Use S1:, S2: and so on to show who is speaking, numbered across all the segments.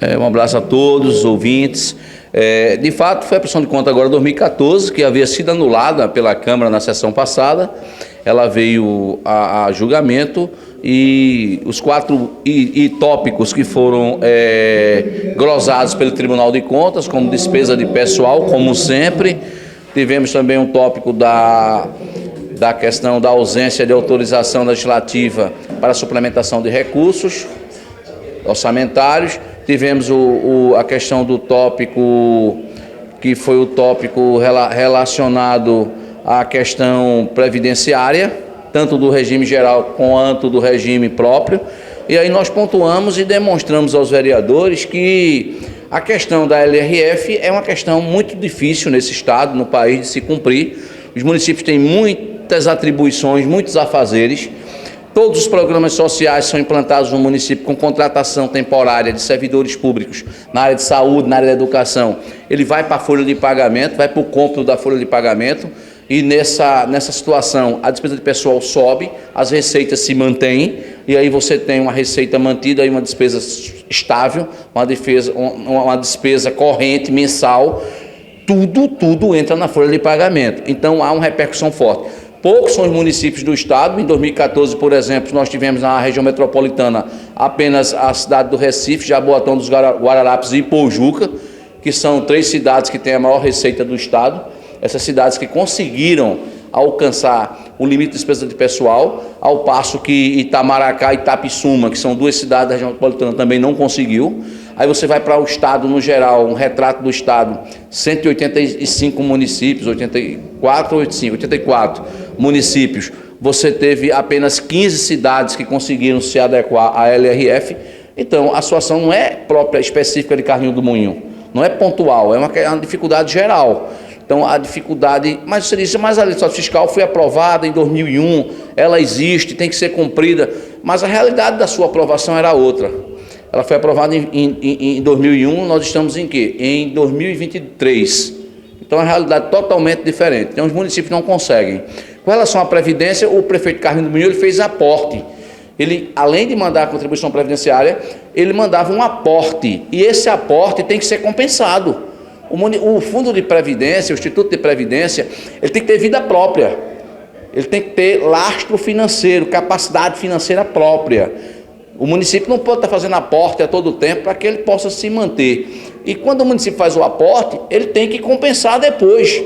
S1: Um abraço a todos os ouvintes. De fato, foi a prestação de conta agora 2014, que havia sido anulada pela Câmara na sessão passada. Ela veio a julgamento e os 4 tópicos que foram glosados pelo Tribunal de Contas, como despesa de pessoal, como sempre. Tivemos também um tópico da questão da ausência de autorização legislativa para a suplementação de recursos orçamentários. Tivemos a questão do tópico, que foi o tópico relacionado à questão previdenciária, tanto do regime geral quanto do regime próprio. E aí nós pontuamos e demonstramos aos vereadores que a questão da LRF é uma questão muito difícil nesse estado, no país, de se cumprir. Os municípios têm muitas atribuições, muitos afazeres. Todos os programas sociais são implantados no município com contratação temporária de servidores públicos na área de saúde, na área da educação. Ele vai para a folha de pagamento, vai para o cômputo da folha de pagamento e nessa situação a despesa de pessoal sobe, as receitas se mantêm e aí você tem uma receita mantida e uma despesa estável, uma despesa corrente mensal, tudo entra na folha de pagamento. Então há uma repercussão forte. Poucos são os municípios do estado. Em 2014, por exemplo, nós tivemos na região metropolitana apenas a cidade do Recife, Jaboatão dos Guararapes e Ipojuca, que são 3 cidades que têm a maior receita do estado. Essas cidades que conseguiram alcançar o limite de despesa de pessoal, ao passo que Itamaracá e Itapissuma, que são 2 cidades da região metropolitana, também não conseguiu. Aí você vai para o estado no geral, um retrato do estado, 185 municípios, 84 municípios. Você teve apenas 15 cidades que conseguiram se adequar à LRF. Então, a situação não é própria, específica de Carlinhos do Moinho, não é pontual, é uma dificuldade geral. Então, a dificuldade, mas você disse, mas a legislação fiscal foi aprovada em 2001, ela existe, tem que ser cumprida, mas a realidade da sua aprovação era outra. Ela foi aprovada em 2001, nós estamos em quê? Em 2023. Então, é uma realidade totalmente diferente. Então, os municípios não conseguem. Com relação à Previdência, o prefeito Carlinhos do Moinho ele fez aporte. Ele, além de mandar a contribuição previdenciária, ele mandava um aporte. E esse aporte tem que ser compensado. O Fundo de Previdência, o Instituto de Previdência, ele tem que ter vida própria. Ele tem que ter lastro financeiro, capacidade financeira própria. O município não pode estar fazendo aporte a todo tempo para que ele possa se manter. E quando o município faz o aporte, ele tem que compensar depois.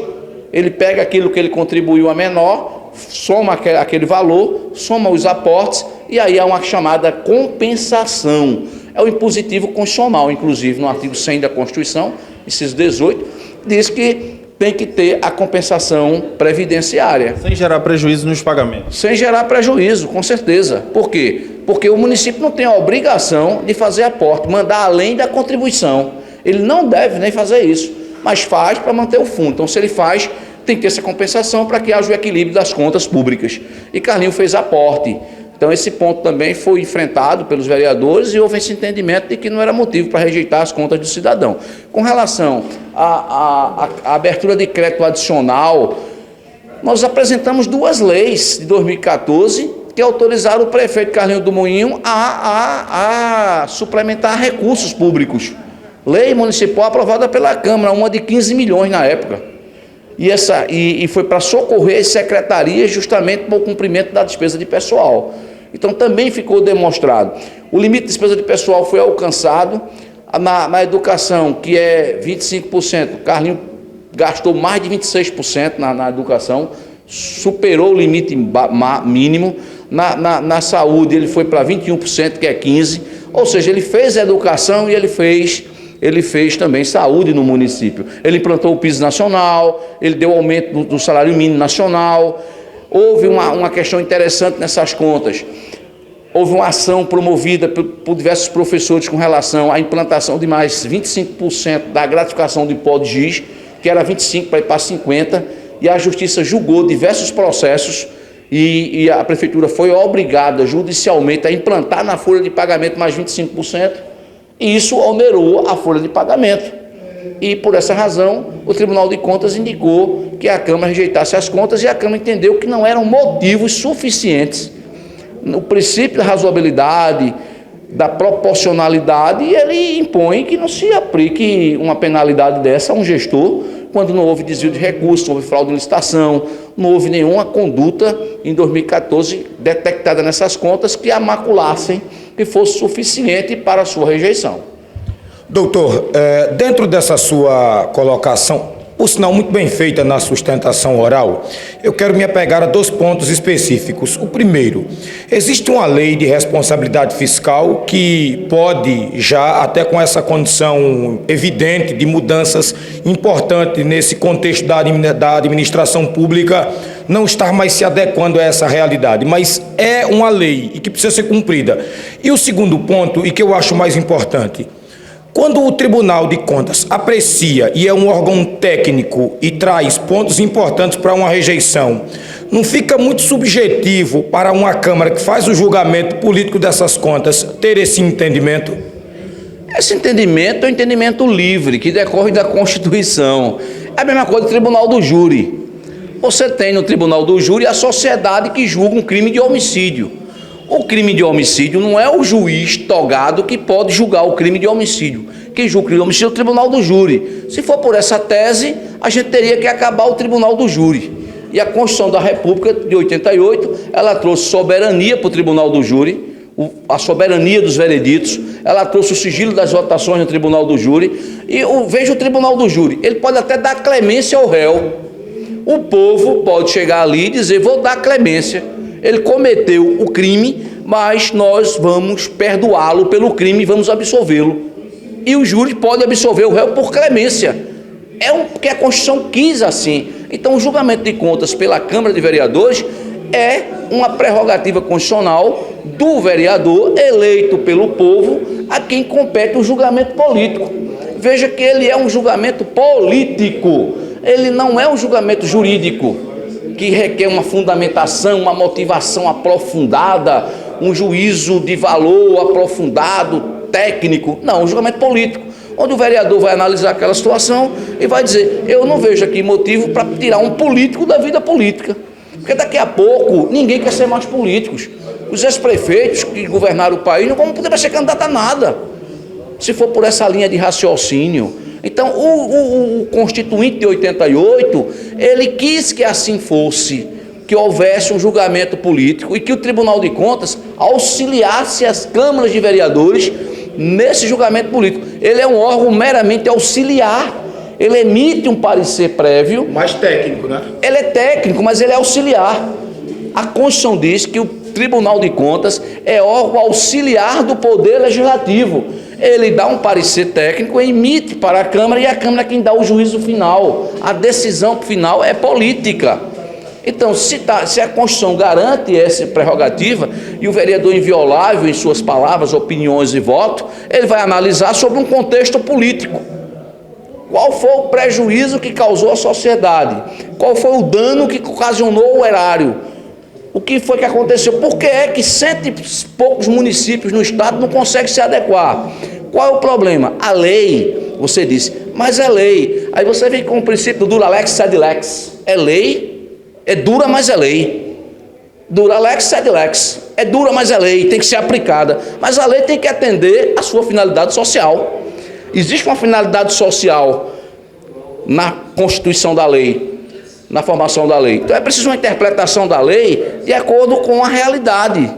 S1: Ele pega aquilo que ele contribuiu a menor, soma aquele valor, soma os aportes e aí há uma chamada compensação. É o impositivo constitucional, inclusive no artigo 100 da Constituição, inciso 18, diz que tem que ter a compensação previdenciária.
S2: Sem gerar prejuízo nos pagamentos.
S1: Sem gerar prejuízo, com certeza. Por quê? Porque o município não tem a obrigação de fazer aporte, mandar além da contribuição. Ele não deve nem fazer isso, mas faz para manter o fundo. Então, se ele faz, tem que ter essa compensação para que haja o equilíbrio das contas públicas. E Carlinhos fez aporte. Então, esse ponto também foi enfrentado pelos vereadores e houve esse entendimento de que não era motivo para rejeitar as contas do cidadão. Com relação à abertura de crédito adicional, nós apresentamos 2 leis de 2014 que autorizaram o prefeito Carlinhos do Moinho a suplementar recursos públicos. Lei municipal aprovada pela Câmara, uma de 15 milhões na época. E foi para socorrer as secretarias justamente para o cumprimento da despesa de pessoal. Então também ficou demonstrado. O limite de despesa de pessoal foi alcançado. Na educação, que é 25%, Carlinhos gastou mais de 26% na educação, superou o limite mínimo. Na saúde ele foi para 21%, que é 15%. Ou seja, ele fez a educação e ele fez também saúde no município. Ele implantou o piso nacional, ele deu aumento do salário mínimo nacional. Houve uma questão interessante nessas contas. Houve uma ação promovida por diversos professores com relação à implantação de mais 25% da gratificação do imposto de giz, que era 25% para ir para 50%, e a Justiça julgou diversos processos e a Prefeitura foi obrigada judicialmente a implantar na folha de pagamento mais 25%, e isso onerou a folha de pagamento. E por essa razão, o Tribunal de Contas indicou que a Câmara rejeitasse as contas e a Câmara entendeu que não eram motivos suficientes. O princípio da razoabilidade, da proporcionalidade, ele impõe que não se aplique uma penalidade dessa a um gestor quando não houve desvio de recursos, não houve fraude em licitação, não houve nenhuma conduta em 2014 detectada nessas contas que a maculassem, que fosse suficiente para a sua rejeição.
S3: Doutor, dentro dessa sua colocação, por sinal muito bem feita na sustentação oral, eu quero me apegar a 2 pontos específicos. O primeiro, existe uma lei de responsabilidade fiscal que pode, já até com essa condição evidente de mudanças importantes nesse contexto da administração pública, não estar mais se adequando a essa realidade, mas é uma lei e que precisa ser cumprida. E o segundo ponto, e que eu acho mais importante, quando o Tribunal de Contas aprecia e é um órgão técnico e traz pontos importantes para uma rejeição, não fica muito subjetivo para uma Câmara que faz o julgamento político dessas contas ter esse entendimento?
S1: Esse entendimento é um entendimento livre, que decorre da Constituição. É a mesma coisa do Tribunal do Júri. Você tem no Tribunal do Júri a sociedade que julga um crime de homicídio. O crime de homicídio não é o juiz togado que pode julgar o crime de homicídio. Quem julga o crime de homicídio é o Tribunal do Júri. Se for por essa tese, a gente teria que acabar o Tribunal do Júri. E a Constituição da República de 88, ela trouxe soberania para o Tribunal do Júri, a soberania dos vereditos, ela trouxe o sigilo das votações no Tribunal do Júri. E veja o Tribunal do Júri, ele pode até dar clemência ao réu. O povo pode chegar ali e dizer, vou dar clemência. Ele cometeu o crime, mas nós vamos perdoá-lo pelo crime e vamos absolvê-lo. E o júri pode absolver o réu por clemência. Porque a Constituição quis assim. Então, o julgamento de contas pela Câmara de Vereadores é uma prerrogativa constitucional do vereador eleito pelo povo a quem compete o julgamento político. Veja que ele é um julgamento político, ele não é um julgamento jurídico, que requer uma fundamentação, uma motivação aprofundada, um juízo de valor aprofundado, técnico. Não, um julgamento político, onde o vereador vai analisar aquela situação e vai dizer, eu não vejo aqui motivo para tirar um político da vida política. Porque daqui a pouco ninguém quer ser mais políticos. Os ex-prefeitos que governaram o país não vão poder mais ser candidato a nada, se for por essa linha de raciocínio. Então, o Constituinte de 88, ele quis que assim fosse, que houvesse um julgamento político e que o Tribunal de Contas auxiliasse as câmaras de vereadores nesse julgamento político. Ele é um órgão meramente auxiliar, ele emite um parecer prévio.
S3: Mais técnico, né?
S1: Ele é técnico, mas ele é auxiliar. A Constituição diz que o Tribunal de Contas é órgão auxiliar do Poder Legislativo. Ele dá um parecer técnico, emite para a Câmara e a Câmara é quem dá o juízo final. A decisão final é política. Então, se a Constituição garante essa prerrogativa e o vereador inviolável em suas palavras, opiniões e voto, ele vai analisar sobre um contexto político. Qual foi o prejuízo que causou à sociedade? Qual foi o dano que ocasionou o erário? O que foi que aconteceu? Por que é que 100 e poucos municípios no estado não conseguem se adequar? Qual é o problema? A lei, você disse, mas é lei. Aí você vem com o princípio do dura lex sed lex. É lei, é dura, mas é lei. Dura lex sed lex. É dura, mas é lei, tem que ser aplicada. Mas a lei tem que atender a sua finalidade social. Existe uma finalidade social na constituição da lei, na formação da lei. Então é preciso uma interpretação da lei de acordo com a realidade.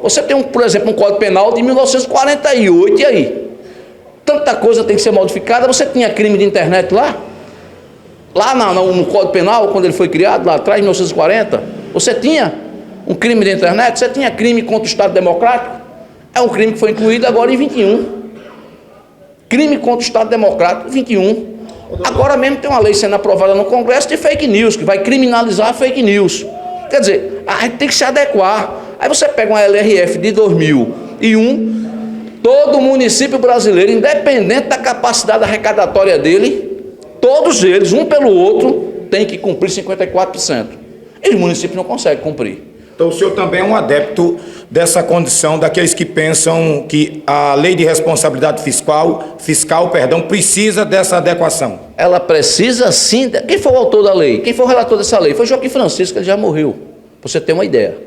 S1: Você tem, por exemplo, um Código Penal de 1948, e aí? Tanta coisa tem que ser modificada. Você tinha crime de internet lá? Lá no Código Penal, quando ele foi criado, lá atrás, em 1940, você tinha um crime de internet? Você tinha crime contra o Estado Democrático? É um crime que foi incluído agora em 21. Crime contra o Estado Democrático, 21. Agora mesmo tem uma lei sendo aprovada no Congresso de fake news, que vai criminalizar fake news. Quer dizer, a gente tem que se adequar. Aí você pega uma LRF de 2001, todo município brasileiro, independente da capacidade arrecadatória dele, todos eles, um pelo outro, tem que cumprir 54%. E os municípios não conseguem cumprir.
S3: Então o senhor também é um adepto dessa condição daqueles que pensam que a lei de responsabilidade fiscal, precisa dessa adequação.
S1: Ela precisa sim. Quem foi o autor da lei? Quem foi o relator dessa lei? Foi Joaquim Francisco, ele já morreu. Pra você ter uma ideia.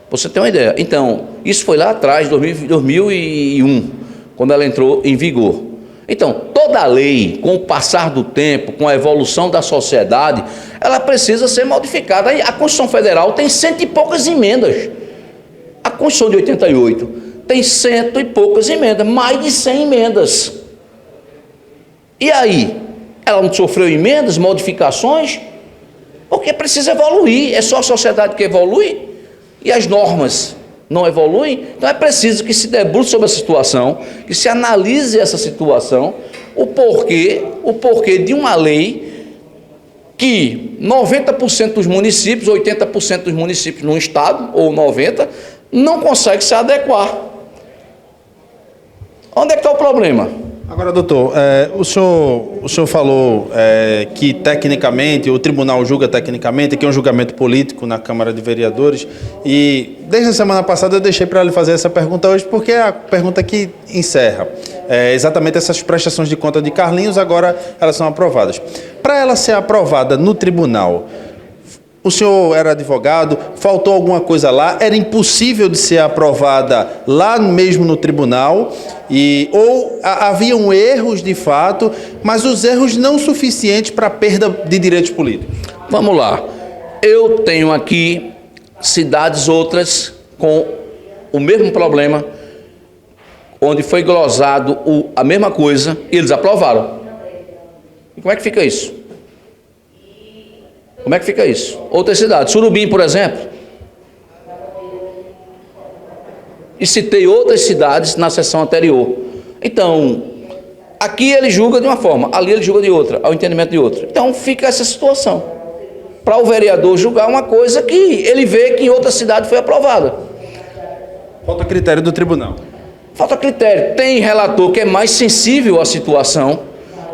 S1: Você tem uma ideia. Então, isso foi lá atrás, 2001, quando ela entrou em vigor. Então, toda lei, com o passar do tempo, com a evolução da sociedade, ela precisa ser modificada. A Constituição Federal tem 100 e poucas emendas. A Constituição de 88 tem 100 e poucas emendas, mais de 100 emendas. E aí? Ela não sofreu emendas, modificações? Porque precisa evoluir. É só a sociedade que evolui e as normas não evoluem. Então é preciso que se debruce sobre a situação, que se analise essa situação, o porquê de uma lei que 90% dos municípios, 80% dos municípios no estado, ou 90%, não consegue se adequar. Onde é que está o problema?
S2: Agora, doutor, o senhor falou que tecnicamente, o tribunal julga tecnicamente, que é um julgamento político na Câmara de Vereadores, e desde a semana passada eu deixei para lhe fazer essa pergunta hoje, porque é a pergunta que encerra. Exatamente essas prestações de conta de Carlinhos, agora elas são aprovadas. Para ela ser aprovada no tribunal, o senhor era advogado, faltou alguma coisa lá, era impossível de ser aprovada lá mesmo no tribunal, ou haviam erros de fato, mas os erros não suficientes para perda de direitos políticos?
S1: Vamos lá. Eu tenho aqui cidades outras com o mesmo problema, onde foi glosado a mesma coisa e eles aprovaram. E como é que fica isso? Como é que fica isso? Outras cidades, Surubim, por exemplo. E citei outras cidades na sessão anterior. Então, aqui ele julga de uma forma, ali ele julga de outra, ao entendimento de outra. Então fica essa situação. Para o vereador julgar uma coisa que ele vê que em outra cidade foi aprovada.
S2: Falta critério do tribunal.
S1: Falta critério. Tem relator que é mais sensível à situação,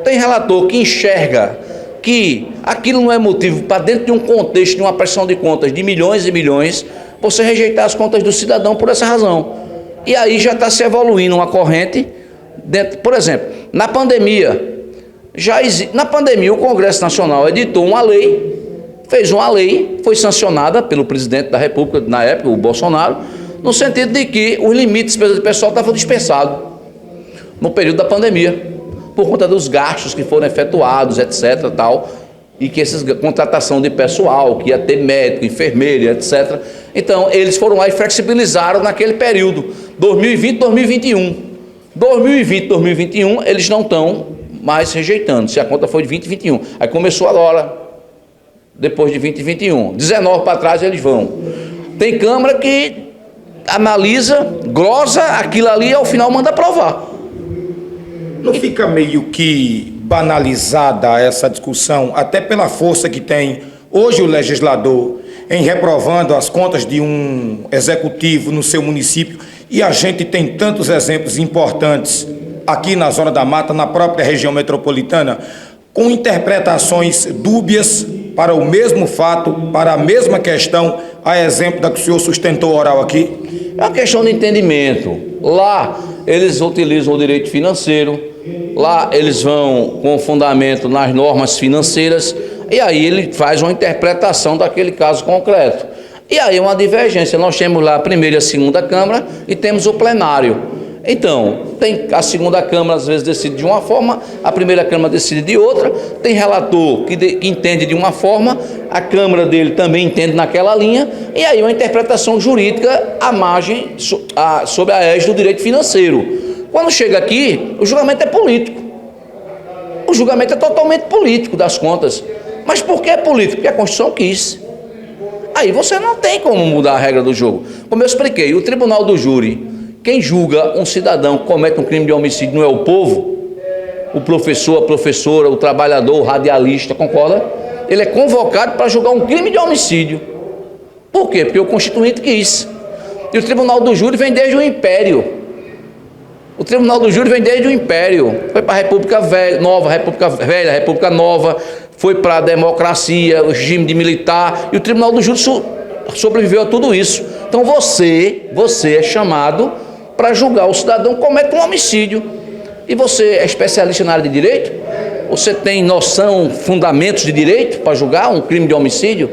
S1: tem relator que enxerga que aquilo não é motivo para, dentro de um contexto de uma prestação de contas de milhões e milhões, você rejeitar as contas do cidadão por essa razão. E aí já está se evoluindo uma corrente, por exemplo, na pandemia, na pandemia o Congresso Nacional editou uma lei, fez uma lei, foi sancionada pelo presidente da República, na época, o Bolsonaro, no sentido de que os limites de despesa de pessoal estavam dispensados no período da pandemia, por conta dos gastos que foram efetuados, etc. tal, e que essa contratação de pessoal, que ia ter médico, enfermeiro, etc. Então, eles foram lá e flexibilizaram naquele período, 2020, 2021. 2020, 2021, eles não estão mais rejeitando, se a conta foi de 2021. Aí começou agora, depois de 2021. 19 para trás eles vão. Tem Câmara que analisa, glosa aquilo ali e ao final manda aprovar.
S3: Não fica meio que banalizada essa discussão, até pela força que tem hoje o legislador em reprovando as contas de um executivo no seu município, e a gente tem tantos exemplos importantes aqui na Zona da Mata, na própria região metropolitana, com interpretações dúbias para o mesmo fato, para a mesma questão, a exemplo da que o senhor sustentou oral aqui?
S1: É uma questão de entendimento. Lá eles utilizam o direito financeiro, lá eles vão com fundamento nas normas financeiras, e aí ele faz uma interpretação daquele caso concreto. E aí uma divergência, nós temos lá a primeira e a segunda Câmara e temos o plenário. Então, a segunda Câmara às vezes decide de uma forma, a primeira Câmara decide de outra, tem relator que entende de uma forma, a Câmara dele também entende naquela linha, e aí uma interpretação jurídica à margem, sob a égide do direito financeiro. Quando chega aqui, o julgamento é político. O julgamento é totalmente político das contas. Mas por que é político? Porque a Constituição quis. Aí você não tem como mudar a regra do jogo. Como eu expliquei, o tribunal do júri, quem julga um cidadão que comete um crime de homicídio não é o povo, o professor, a professora, o trabalhador, o radialista, concorda? Ele é convocado para julgar um crime de homicídio. Por quê? Porque o Constituinte quis. E o tribunal do júri vem desde o Império. O tribunal do júri vem desde o Império. Foi para a República Nova, República Velha, República Nova, foi para a democracia, o regime de militar, e o tribunal do júri sobreviveu a tudo isso. Então você é chamado para julgar o cidadão que comete um homicídio. E você é especialista na área de direito? Você tem noção, fundamentos de direito para julgar um crime de homicídio?